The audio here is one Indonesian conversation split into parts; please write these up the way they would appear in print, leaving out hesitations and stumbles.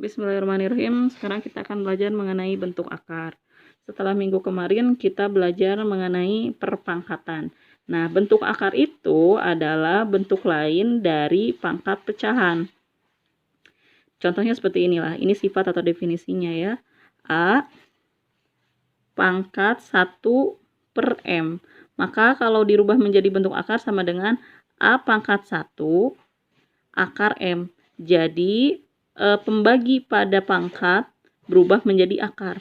Bismillahirrahmanirrahim. Sekarang kita akan belajar mengenai bentuk akar. Setelah minggu kemarin kita belajar mengenai perpangkatan. Nah, bentuk akar itu adalah bentuk lain dari pangkat pecahan. Contohnya seperti inilah. Ini sifat atau definisinya ya. A pangkat 1 per M. Maka kalau dirubah menjadi bentuk akar sama dengan A pangkat 1 akar M. Jadi pembagi pada pangkat berubah menjadi akar.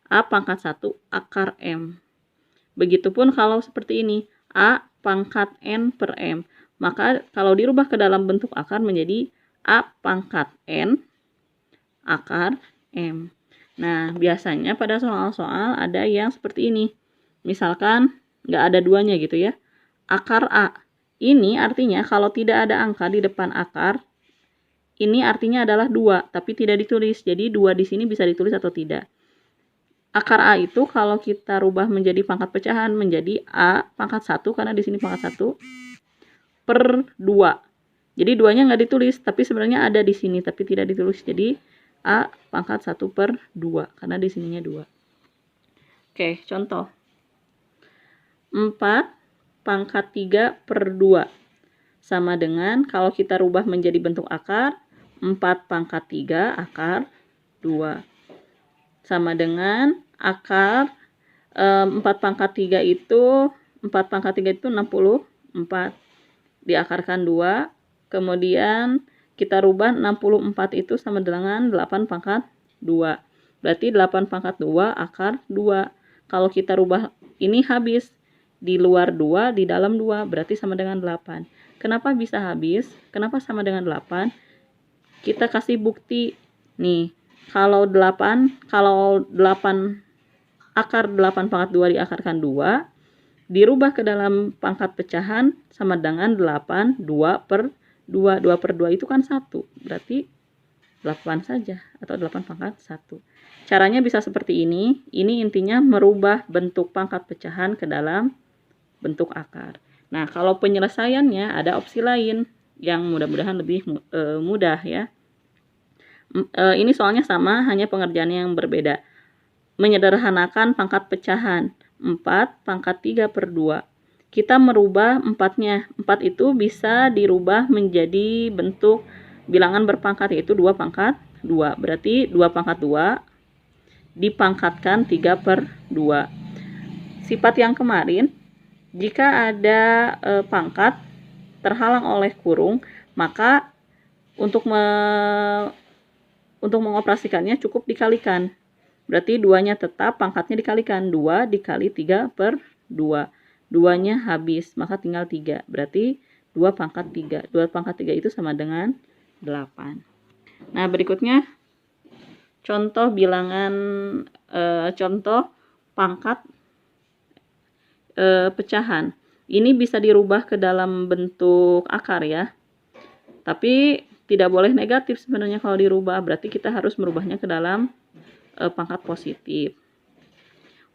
A pangkat 1 akar M. Begitupun kalau seperti ini. A pangkat N per M. Maka kalau dirubah ke dalam bentuk akar menjadi A pangkat N akar M. Nah, biasanya pada soal-soal ada yang seperti ini. Misalkan nggak ada duanya gitu ya. Akar A. Ini artinya kalau tidak ada angka di depan akar, ini artinya adalah 2, tapi tidak ditulis. Jadi 2 di sini bisa ditulis atau tidak. Akar A itu kalau kita rubah menjadi pangkat pecahan menjadi A pangkat 1, karena di sini pangkat 1, per 2. Jadi 2-nya nggak ditulis, tapi sebenarnya ada di sini, tapi tidak ditulis. Jadi A pangkat 1 per 2, karena di sininya 2. Oke, contoh. 4 pangkat 3 per 2. Sama dengan kalau kita rubah menjadi bentuk akar, 4 pangkat 3 akar 2. Sama dengan akar 4 pangkat 3 itu 64. Diakarkan 2. Kemudian kita rubah 64 itu sama dengan 8 pangkat 2. Berarti 8 pangkat 2 akar 2. Kalau kita rubah ini habis. Di luar 2, di dalam 2. Berarti sama dengan 8. Kenapa bisa habis? Kenapa sama dengan 8? Kita kasih bukti. Nih, kalau 8 akar 8 pangkat 2 diakarkan 2, dirubah ke dalam pangkat pecahan sama dengan 8, 2 per 2. 2 per 2 itu kan 1. Berarti 8 saja, atau 8 pangkat 1. Caranya bisa seperti ini. Ini intinya merubah bentuk pangkat pecahan ke dalam bentuk akar. Nah, kalau penyelesaiannya ada opsi lain yang mudah-mudahan lebih mudah ya. Ini soalnya sama, hanya pengerjaannya yang berbeda. Menyederhanakan pangkat pecahan. 4 pangkat 3 per 2. Kita merubah 4-nya. 4 itu bisa dirubah menjadi bentuk bilangan berpangkat, yaitu 2 pangkat 2. Berarti 2 pangkat 2 dipangkatkan 3 per 2. Sifat yang kemarin, jika ada pangkat terhalang oleh kurung, maka untuk mengoperasikannya cukup dikalikan. Berarti 2-nya tetap, pangkatnya dikalikan. 2 dikali 3 per 2. 2-nya habis, maka tinggal 3. Berarti 2 pangkat 3. 2 pangkat 3 itu sama dengan 8. Nah, berikutnya contoh bilangan, contoh pangkat pecahan. Ini bisa dirubah ke dalam bentuk akar ya. Tapi tidak boleh negatif sebenarnya kalau dirubah. Berarti kita harus merubahnya ke dalam pangkat positif.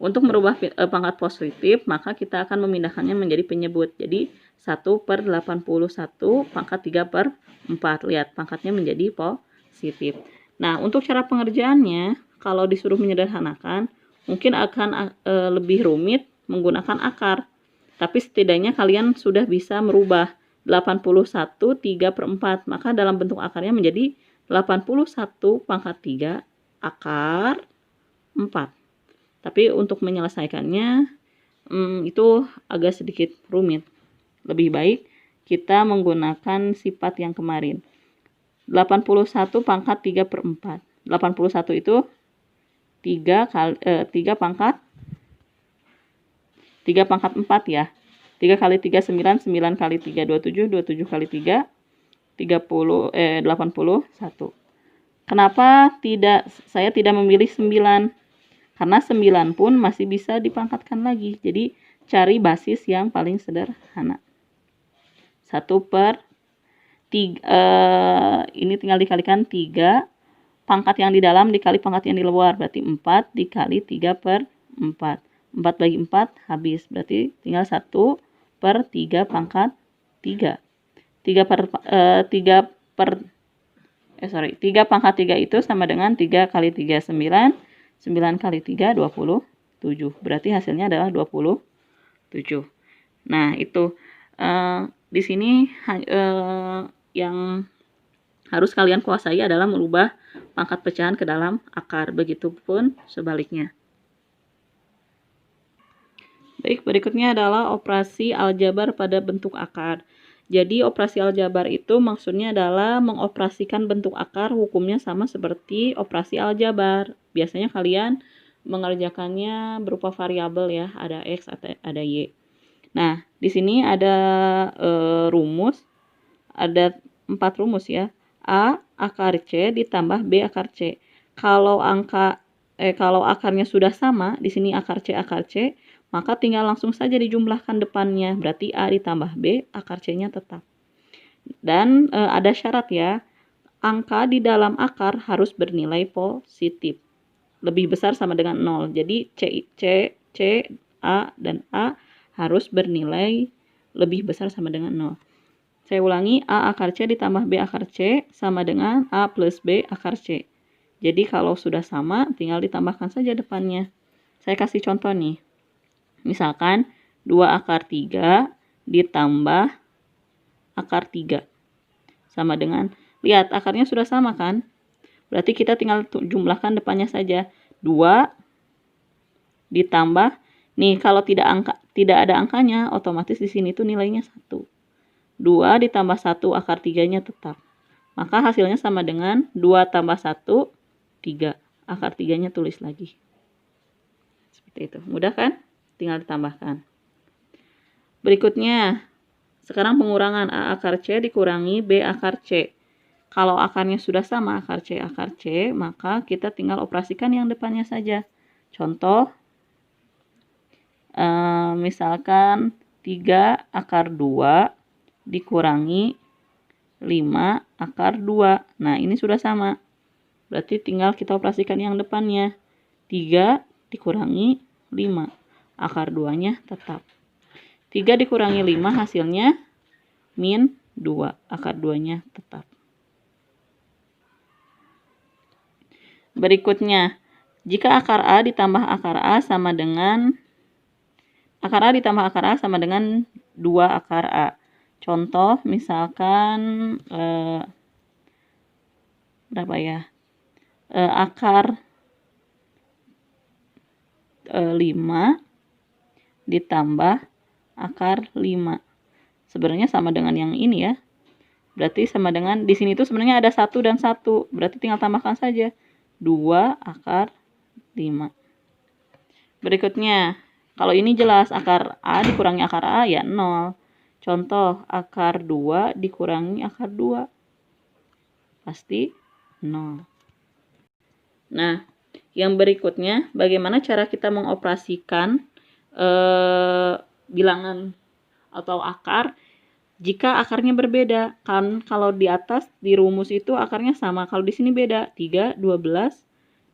Untuk merubah pangkat positif, maka kita akan memindahkannya menjadi penyebut. Jadi 1 per 81 pangkat 3 per 4. Lihat, pangkatnya menjadi positif. Nah, untuk cara pengerjaannya, kalau disuruh menyederhanakan, mungkin akan lebih rumit menggunakan akar. Tapi setidaknya kalian sudah bisa merubah 81 3 per 4. Maka dalam bentuk akarnya menjadi 81 pangkat 3 akar 4. Tapi untuk menyelesaikannya itu agak sedikit rumit. Lebih baik kita menggunakan sifat yang kemarin. 81 pangkat 3 per 4. 81 itu 3 pangkat 4 ya. 3 kali 3 9, 9 kali 3 27, 27 kali 3 81. Kenapa saya tidak memilih 9? Karena 9 pun masih bisa dipangkatkan lagi. Jadi cari basis yang paling sederhana. 1 per 3, ini tinggal dikalikan 3. Pangkat yang di dalam dikali pangkat yang di luar. Berarti 4 dikali 3 per 4. 4 bagi 4 habis. Berarti tinggal 1 per 3 pangkat 3. 3 per 3 pangkat 3 itu sama dengan 3 kali 3, 9. 9 kali 3, 27. Berarti hasilnya adalah 27. Nah, itu. Di sini yang harus kalian kuasai adalah merubah pangkat pecahan ke dalam akar. Begitupun sebaliknya. Baik, berikutnya adalah operasi aljabar pada bentuk akar. Jadi operasi aljabar itu maksudnya adalah mengoperasikan bentuk akar, hukumnya sama seperti operasi aljabar. Biasanya kalian mengerjakannya berupa variabel ya, ada X atau ada Y. Nah, di sini ada rumus, ada 4 rumus ya. A akar C ditambah B akar C. Kalau akarnya sudah sama, di sini akar C, maka tinggal langsung saja dijumlahkan depannya. Berarti A ditambah B, akar C-nya tetap. Dan ada syarat ya, angka di dalam akar harus bernilai positif. Lebih besar sama dengan 0. Jadi C, A, dan A harus bernilai lebih besar sama dengan 0. Saya ulangi, A akar C ditambah B akar C sama dengan A plus B akar C. Jadi kalau sudah sama, tinggal ditambahkan saja depannya. Saya kasih contoh nih. Misalkan 2 akar 3 ditambah akar 3. Sama dengan, lihat akarnya sudah sama kan? Berarti kita tinggal jumlahkan depannya saja. 2 ditambah, nih kalau tidak ada angkanya, otomatis di sini tuh nilainya 1. 2 ditambah 1 akar 3-nya tetap. Maka hasilnya sama dengan 2 tambah 1, 3. Akar 3-nya tulis lagi. Seperti itu. Mudah kan? Tinggal ditambahkan. Berikutnya, sekarang pengurangan A akar C dikurangi B akar C. Kalau akarnya sudah sama, akar C, maka kita tinggal operasikan yang depannya saja. Contoh, misalkan 3 akar 2 dikurangi 5 akar 2. Nah, ini sudah sama. Berarti tinggal kita operasikan yang depannya. 3 dikurangi 5. Akar 2-nya tetap. 3 dikurangi 5 hasilnya min 2. Akar 2-nya tetap. Berikutnya, jika akar A ditambah akar A sama dengan 2 akar A. Contoh misalkan berapa ya? Akar 5 ditambah akar 5. Sebenarnya sama dengan yang ini ya. Berarti sama dengan, di sini tuh sebenarnya ada 1 dan 1. Berarti tinggal tambahkan saja. 2 akar 5. Berikutnya, kalau ini jelas akar A dikurangi akar A ya 0. Contoh, akar 2 dikurangi akar 2. Pasti 0. Nah, yang berikutnya, bagaimana cara kita mengoperasikan bilangan atau akar jika akarnya berbeda. Kan kalau di atas di rumus itu akarnya sama, kalau di sini beda, 3, 12,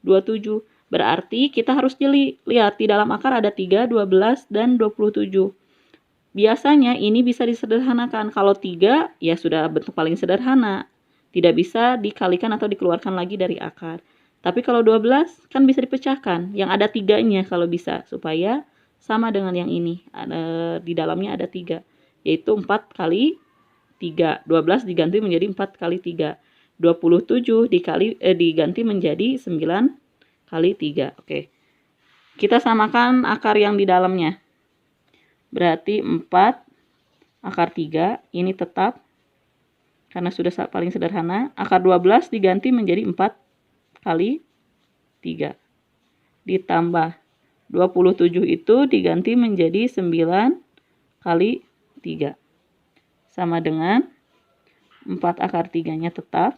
27. Berarti kita harus jeli. Lihat, di dalam akar ada 3, 12, dan 27. Biasanya ini bisa disederhanakan. Kalau 3, ya sudah bentuk paling sederhana. Tidak bisa dikalikan atau dikeluarkan lagi dari akar. Tapi kalau 12 kan bisa dipecahkan. Yang ada 3-nya kalau bisa. Supaya sama dengan yang ini. Di dalamnya ada 3. Yaitu 4 kali 3. 12 diganti menjadi 4 kali 3. 27 diganti menjadi 9 kali 3. Oke. Kita samakan akar yang di dalamnya. Berarti 4 akar 3 ini tetap karena sudah paling sederhana. Akar 12 diganti menjadi 4 kali 3. Ditambah 27 itu diganti menjadi 9 kali 3. Sama dengan 4 akar 3-nya tetap.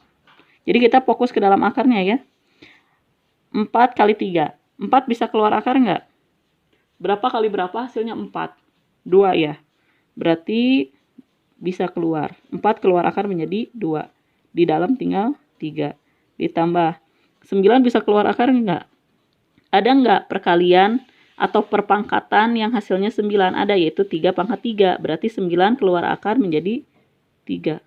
Jadi kita fokus ke dalam akarnya ya. 4 kali 3. 4 bisa keluar akar enggak? Berapa kali berapa hasilnya 4? 2 ya. Berarti bisa keluar. 4 keluar akar menjadi 2. Di dalam tinggal 3. Ditambah 9 bisa keluar akar enggak? Ada enggak perkalian atau perpangkatan yang hasilnya 9? Ada, yaitu 3 pangkat 3. Berarti 9 keluar akar menjadi 3.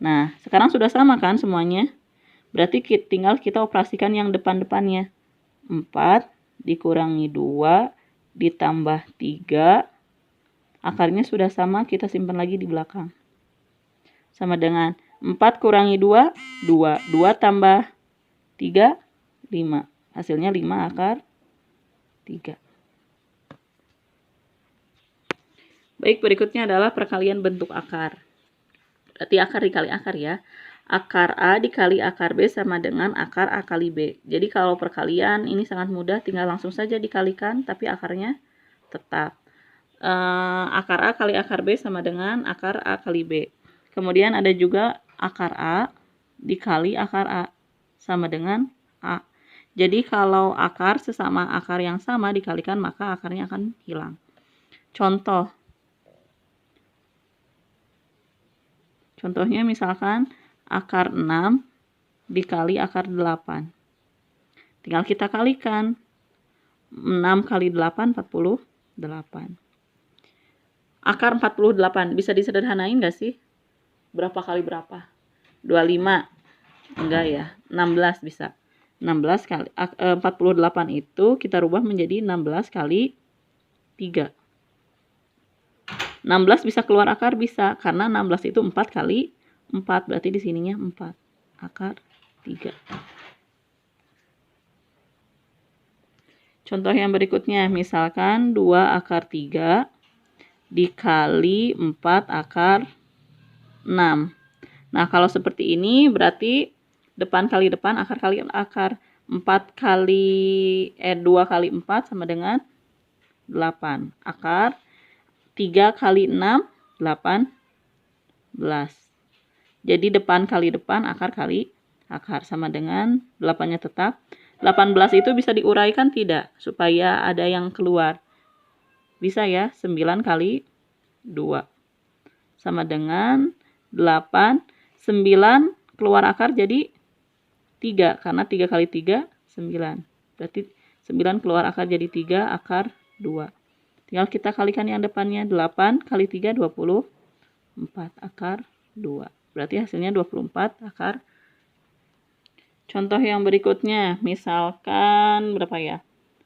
Nah, sekarang sudah sama kan semuanya? Berarti tinggal kita operasikan yang depan-depannya. 4 dikurangi 2 ditambah 3. Akarnya sudah sama, kita simpan lagi di belakang. Sama dengan 4 kurangi 2, 2. 2 tambah 3, 5. Hasilnya 5 akar 3. Baik, berikutnya adalah perkalian bentuk akar. Berarti akar dikali akar ya. Akar A dikali akar B sama dengan akar A kali B. Jadi kalau perkalian ini sangat mudah, tinggal langsung saja dikalikan, tapi akarnya tetap. Akar A kali akar B sama dengan akar A kali B. Kemudian ada juga akar A dikali akar A sama dengan A. Jadi kalau akar sesama akar yang sama dikalikan, maka akarnya akan hilang. Contohnya misalkan akar 6 dikali akar 8. Tinggal kita kalikan. 6 kali 8, 48. Akar 48, bisa disederhanain nggak sih? Berapa kali berapa? 25. Enggak ya, 16 bisa. 16 kali 48 itu kita rubah menjadi 16 kali 3. 16 bisa keluar akar? Bisa, karena 16 itu 4 kali 4, berarti di sininya 4. Akar 3. Contoh yang berikutnya, misalkan 2 akar 3 dikali 4 akar 6. Nah, kalau seperti ini berarti depan kali depan, akar kali akar. 2 kali 4 sama dengan 8. Akar 3 kali 6, 18. Jadi depan kali depan, akar kali akar sama dengan 8-nya tetap. 18 itu bisa diuraikan tidak? Supaya ada yang keluar. Bisa ya, 9 kali 2. Sama dengan 8. 9 keluar akar jadi 3. Karena 3 kali 3, 9. Berarti 9 keluar akar jadi 3, akar 2. Tinggal kita kalikan yang depannya. 8 kali 3, 24. Akar 2. Berarti hasilnya 24 akar. Contoh yang berikutnya. Misalkan berapa ya?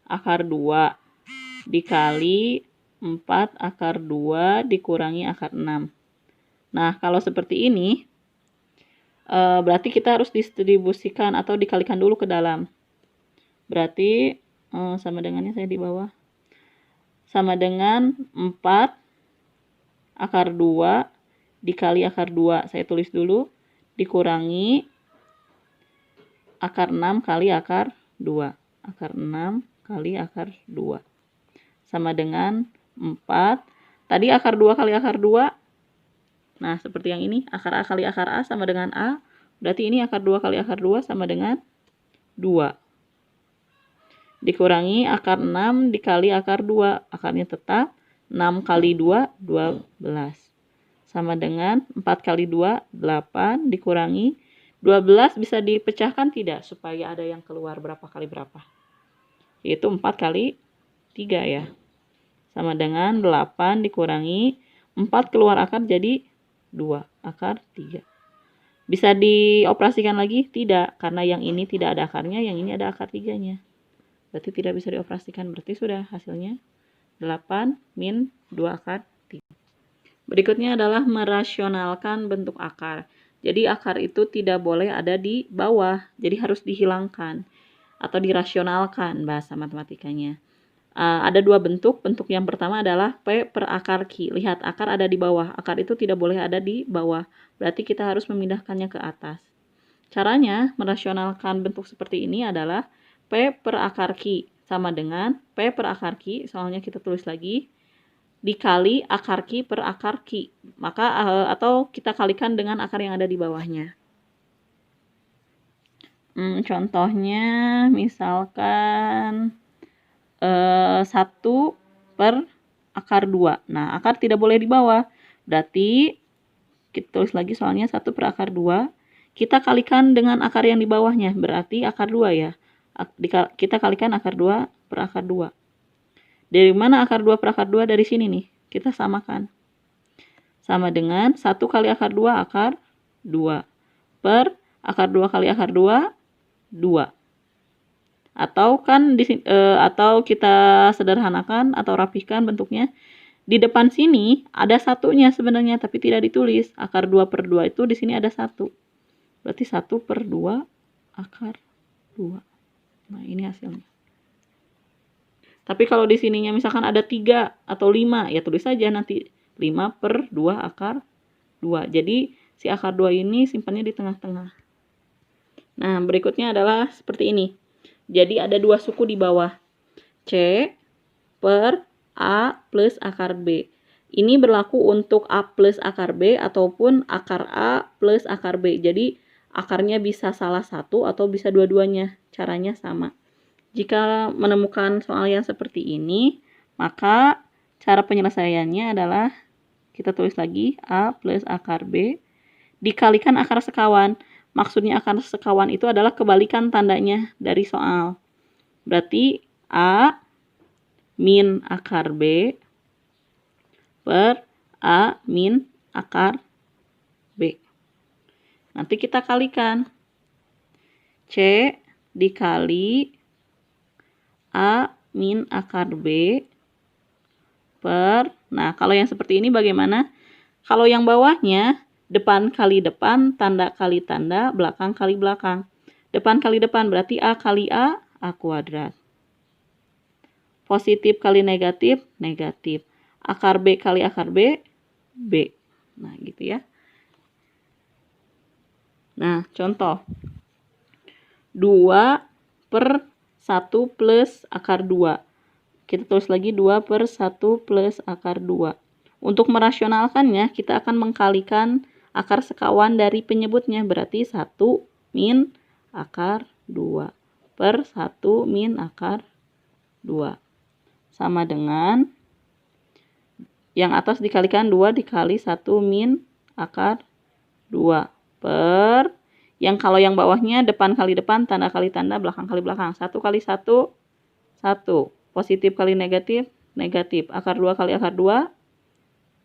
Akar 2 dikali 4 akar 2 dikurangi akar 6. Nah, kalau seperti ini, berarti kita harus distribusikan atau dikalikan dulu ke dalam. Berarti, sama dengannya saya di bawah. Sama dengan 4 akar 2 dikali akar 2. Saya tulis dulu. Dikurangi akar 6 kali akar 2. Akar 6 kali akar 2. Sama dengan 4. Tadi akar 2 kali akar 2. Nah, seperti yang ini. Akar A kali akar A sama dengan A. Berarti ini akar 2 kali akar 2 sama dengan 2. Dikurangi akar 6 dikali akar 2. Akarnya tetap. 6 kali 2, 12. Sama dengan 4 kali 2, 8. Dikurangi 12 bisa dipecahkan tidak? Supaya ada yang keluar berapa kali berapa? Yaitu 4 kali 3 ya. Sama dengan 8 dikurangi 4 keluar akar jadi 2. Akar 3. Bisa dioperasikan lagi? Tidak. Karena yang ini tidak ada akarnya, yang ini ada akar 3-nya. Berarti tidak bisa dioperasikan. Berarti sudah hasilnya 8 min 2 akar 3. Berikutnya adalah merasionalkan bentuk akar. Jadi akar itu tidak boleh ada di bawah. Jadi harus dihilangkan atau dirasionalkan bahasa matematikanya. Ada dua bentuk. Bentuk yang pertama adalah P per akar Q. Lihat, akar ada di bawah. Akar itu tidak boleh ada di bawah. Berarti kita harus memindahkannya ke atas. Caranya merasionalkan bentuk seperti ini adalah P per akar Q sama dengan P per akar Q. Soalnya kita tulis lagi. Dikali akar Q per akar Q. Maka atau kita kalikan dengan akar yang ada di bawahnya. Contohnya misalkan 1 per akar 2. Nah, akar tidak boleh di bawah. Berarti kita tulis lagi soalnya 1 per akar 2. Kita kalikan dengan akar yang di bawahnya. Berarti akar 2 ya. Kita kalikan akar 2 per akar 2. Dari mana akar 2 per akar 2? Dari sini nih. Kita samakan. Sama dengan 1 kali akar 2 akar 2. Per akar 2 kali akar 2, 2. Atau kan atau kita sederhanakan atau rapihkan bentuknya. Di depan sini ada satunya sebenarnya tapi tidak ditulis. Akar 2 per 2 itu di sini ada 1. Berarti 1 per 2 akar 2. Nah, ini hasilnya. Tapi kalau di sininya misalkan ada 3 atau 5, ya tulis saja nanti 5 per 2 akar 2. Jadi si akar 2 ini simpannya di tengah-tengah. Nah, berikutnya adalah seperti ini. Jadi ada 2 suku di bawah. C per A plus akar B. Ini berlaku untuk A plus akar B ataupun akar A plus akar B. Jadi akarnya bisa salah satu atau bisa dua-duanya. Caranya sama. Jika menemukan soal yang seperti ini, maka cara penyelesaiannya adalah kita tulis lagi A plus akar B dikalikan akar sekawan. Maksudnya akar sekawan itu adalah kebalikan tandanya dari soal. Berarti A min akar B per A min akar B. Nanti kita kalikan. C dikali A min akar B per, nah kalau yang seperti ini bagaimana? Kalau yang bawahnya, depan kali depan, tanda kali tanda, belakang kali belakang. Depan kali depan berarti A kali A kuadrat. Positif kali negatif, negatif. Akar B kali akar B, B. Nah, gitu ya. Nah, contoh. 2 per 1 plus akar 2. Kita tulis lagi 2 per 1 plus akar 2. Untuk merasionalkannya, kita akan mengkalikan akar sekawan dari penyebutnya. Berarti 1 min akar 2 per 1 min akar 2. Sama dengan yang atas dikalikan 2 dikali 1 min akar 2 per, yang kalau yang bawahnya depan kali depan, tanda kali tanda, belakang kali belakang. 1 kali 1, 1. Positif kali negatif, negatif. Akar 2 kali akar 2,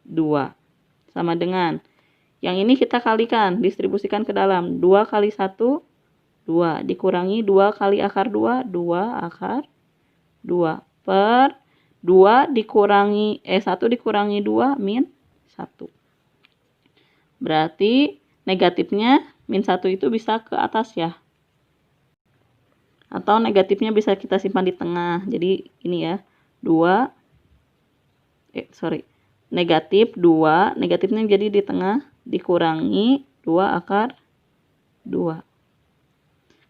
2. Sama dengan yang ini kita kalikan, distribusikan ke dalam. 2 kali 1, 2. Dikurangi 2 kali akar 2, 2 akar 2. Per 2 dikurangi, 1 dikurangi 2, min 1. Berarti negatifnya min 1 itu bisa ke atas ya. Atau negatifnya bisa kita simpan di tengah. Jadi ini ya, 2, negatif 2, negatifnya jadi di tengah, dikurangi 2 akar 2.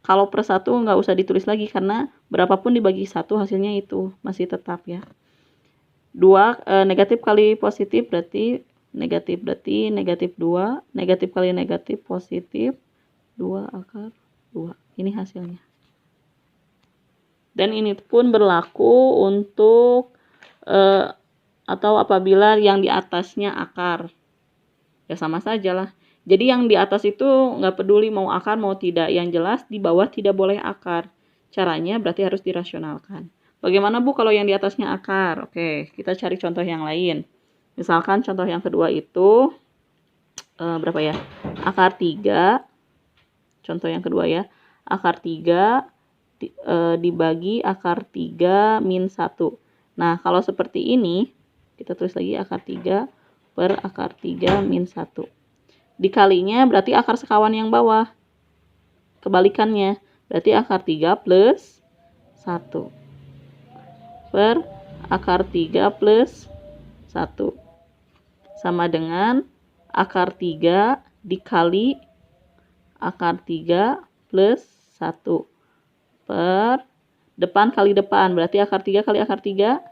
Kalau per 1 nggak usah ditulis lagi karena berapapun dibagi 1 hasilnya itu masih tetap ya. 2 negatif kali positif berarti negatif 2, negatif kali negatif positif 2 akar 2. Ini hasilnya. Dan ini pun berlaku untuk atau apabila yang di atasnya akar. Ya sama saja lah. Jadi yang di atas itu nggak peduli mau akar mau tidak. Yang jelas di bawah tidak boleh akar. Caranya berarti harus dirasionalkan. Bagaimana Bu kalau yang di atasnya akar? Oke, kita cari contoh yang lain. Misalkan contoh yang kedua itu berapa ya? Akar 3. Contoh yang kedua ya. Akar 3 dibagi akar 3 min 1. Nah, kalau seperti ini, kita tulis lagi akar 3 per akar 3 min 1. Dikalinya berarti akar sekawan yang bawah. Kebalikannya, berarti akar 3 plus 1 per akar 3 plus 1. Sama dengan akar 3 dikali akar 3 plus 1. Per depan kali depan, berarti akar 3 kali akar 3,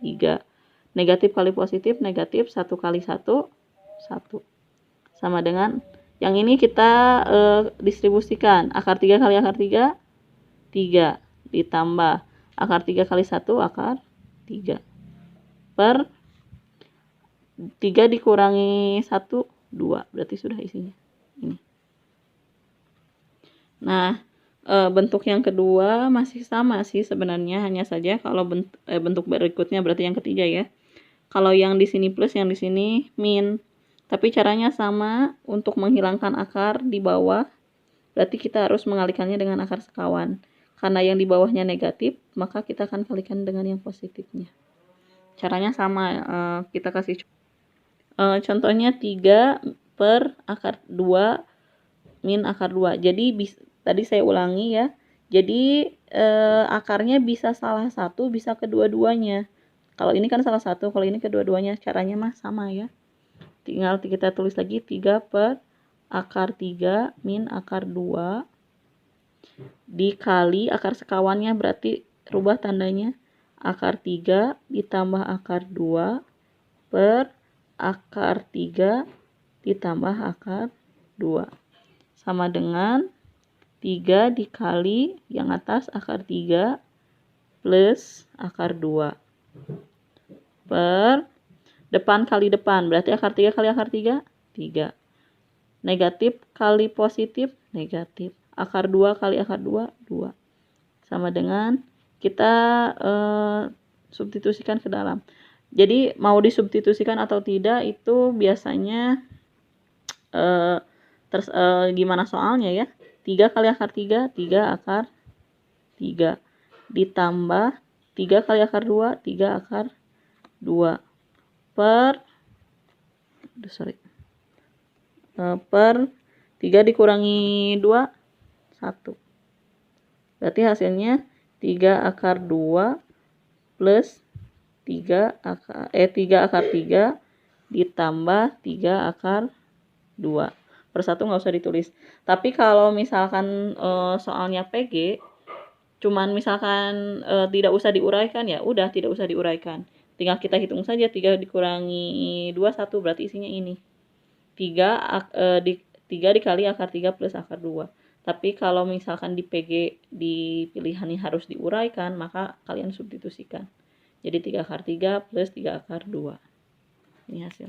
3. Negatif kali positif, negatif, 1 kali 1, 1. Sama dengan yang ini kita distribusikan. Akar 3 kali akar 3, 3. Ditambah akar 3 kali 1, akar 3. Per 3 dikurangi 1, 2. Berarti sudah isinya. Ini. Nah, bentuk yang kedua masih sama sih sebenarnya, hanya saja kalau bentuk berikutnya berarti yang ketiga ya. Kalau yang di sini plus, yang di sini min. Tapi caranya sama, untuk menghilangkan akar di bawah, berarti kita harus mengalihkannya dengan akar sekawan. Karena yang di bawahnya negatif, maka kita akan kalikan dengan yang positifnya. Caranya sama, kita kasih contohnya 3 per akar 2 min akar 2. Jadi tadi saya ulangi ya. Jadi akarnya bisa salah satu, bisa kedua-duanya. Kalau ini kan salah satu, kalau ini kedua-duanya. Caranya mah sama ya. Tinggal kita tulis lagi 3 per akar 3 min akar 2 dikali akar sekawannya, berarti rubah tandanya. Akar 3 ditambah akar 2 per akar 3 ditambah akar 2. Sama dengan 3 dikali yang atas akar 3 plus akar 2 per depan kali depan, berarti akar 3 kali akar 3, 3. Negatif kali positif, negatif. Akar 2 kali akar 2, 2. Sama dengan kita substitusikan ke dalam. Jadi mau disubstitusikan atau tidak itu biasanya gimana soalnya ya. 3 kali akar 3, 3 akar 3. Ditambah 3 kali akar 2, 3 akar 2. Per 3 dikurangi 2, 1. Berarti hasilnya 3 akar 2 plus 3 akar 3 ditambah 3 akar 2. Per 1 nggak usah ditulis. Tapi kalau misalkan soalnya PG, cuman misalkan tidak usah diuraikan, ya udah tidak usah diuraikan. Tinggal kita hitung saja 3 dikurangi 2, 1, berarti isinya ini. 3 dikali akar 3 plus akar 2. Tapi kalau misalkan di PG di pilihannya harus diuraikan, maka kalian substitusikan. Jadi 3 akar 3 plus 3 akar 2. Ini hasil.